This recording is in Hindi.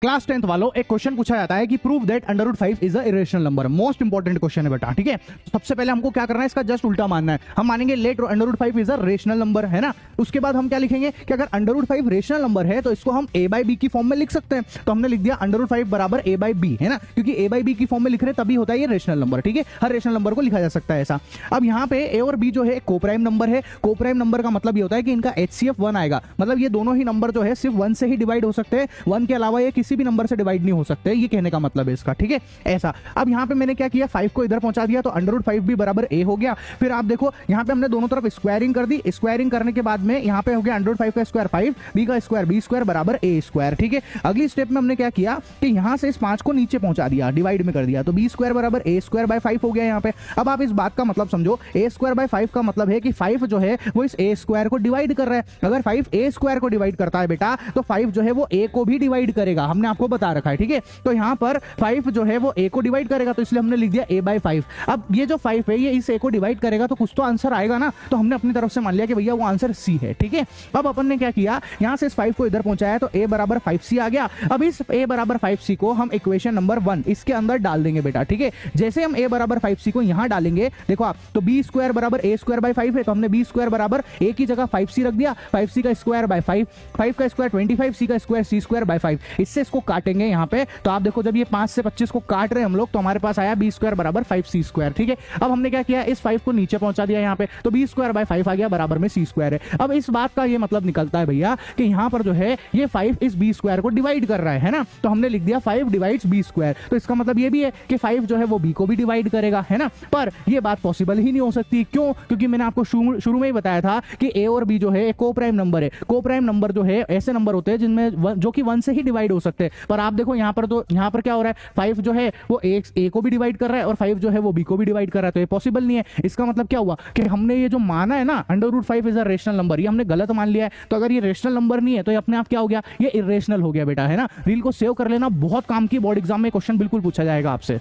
क्लास 10th वालों एक क्वेश्चन पूछा जाता है कि prove that √5 is a irrational number. Most important question है बेटा, ठीक है। तो सबसे पहले हमको क्या करना है, इसका जस्ट उल्टा मानना है। हम मानेंगे let √5 is a rational number, है ना। उसके बाद हम क्या लिखेंगे कि अगर √5 रेशनल नंबर है तो इसको हम a/b की फॉर्म में लिख सकते हैं। तो हमने लिख दिया √5 बराबर a/b, है ना, क्योंकि a/b की फॉर्म में लिख रहे हैं तभी होता है ये रेशनल नंबर, ठीक है। हर रेशनल नंबर को लिखा जा सकता है ऐसा। अब यहाँ पे a और b जो है कोप्राइम नंबर है। कोप्राइम नंबर का मतलब ये होता है कि इनका HCF 1 आएगा, मतलब ये दोनों ही नंबर जो है सिर्फ 1 से ही डिवाइड हो सकते हैं, 1 के अलावा ये किसी भी नंबर से डिवाइड हो सकते हैं, ये कहने का मतलब है इसका, ठीक है ऐसा। अब यहां पे मैंने क्या किया, 5 को इधर पहुंचा दिया तो √5 भी बराबर a हो गया। फिर आप देखो यहां पे हमने दोनों तरफ स्क्वायरिंग कर दी। स्क्वायरिंग करने के बाद में यहां पे हो गया √5 का स्क्वायर 5, b का स्क्वायर b स्क्वायर बराबर a स्क्वायर, ठीक है। अगली स्टेप में हमने क्या किया कि यहां से इस 5 को नीचे पहुंचा दिया, डिवाइड में कर दिया, तो b स्क्वायर बराबर a स्क्वायर बाय 5 हो गया यहां पे। अब आप इस बात का मतलब समझो, a स्क्वायर बाय 5 का मतलब है कि 5 जो है वो इस a स्क्वायर को डिवाइड कर रहा है। अगर 5 a स्क्वायर को डिवाइड करता है बेटा तो 5 जो है वो a को भी डिवाइड करेगा, हमने आपको बता रखा है, ठीक है। तो यहां पर 5 जो है वो a को डिवाइड करेगा, तो इसलिए हमने लिख दिया a/5। अब ये जो 5 है ये इस a को डिवाइड करेगा तो कुछ तो आंसर आएगा ना, तो हमने अपनी तरफ से मान लिया कि भैया वो आंसर c है, ठीक है। अब अपन ने क्या किया, यहां से इस 5 को इधर पहुंचाया तो a बराबर 5c आ गया। अब इस a बराबर 5c को हम इक्वेशन नंबर 1 इसके अंदर डाल देंगे बेटा, ठीक है। जैसे हम a बराबर 5c को यहां डालेंगे, देखो आप, तो b स्क्वायर बराबर a स्क्वायर बाय 5 है, तो हमने b स्क्वायर बराबर a की जगह 5c रख दिया, 5c का स्क्वायर बाय 5, 5 का स्क्वायर 25, c का स्क्वायर c स्क्वायर बाय 5। इससे इसको काटेंगे यहां पे, तो आप देखो जब ये 5 से 25 को काट रहे हैं हम लोग तो हमारे पास आया b स्क्वायर बराबर 5c स्क्वायर, ठीक है। अब हमने क्या किया, इस 5 को नीचे पहुंचा दिया यहाँ पे, तो b स्क्वायर बाय 5 आ गया, बराबर में c स्क्वायर है। अब इस बात का ये मतलब निकलता है भैया कि यहाँ पर जो है ये 5 इस b स्क्वायर को डिवाइड कर रहा है ना, तो हमने लिख दिया 5 डिवाइड्स b स्क्वायर। तो इसका मतलब ये भी है कि 5 जो है वो b को भी डिवाइड करेगा, है ना। पर ये बात पॉसिबल ही नहीं हो सकती, क्यों? क्योंकि मैंने आपको शुरू में ही बताया था कि a और b जो है कोप्राइम नंबर है। कोप्राइम नंबर जो है ऐसे नंबर होते हैं जिनमें जो कि 1 से ही डिवाइड हो सकते हैं। पर आप देखो यहाँ पर, तो यहाँ पर क्या हो रहा है, 5 जो है वो a को भी डिवाइड कर रहा है और 5 जो है वो b को भी डिवाइड कर रहा है, तो ये पॉसिबल नहीं है। इसका मतलब क्या हुआ कि हमने ये जो माना है ना √5 इज अ रेशनल नंबर, ये हमने गलत मान लिया है। तो अगर ये रेशनल नंबर नहीं है तो ये अपने आप क्या हो गया, ये इरेशनल हो गया बेटा, है ना। रील को सेव कर लेना, बहुत काम की, बोर्ड एग्जाम में क्वेश्चन बिल्कुल पूछा जाएगा आपसे।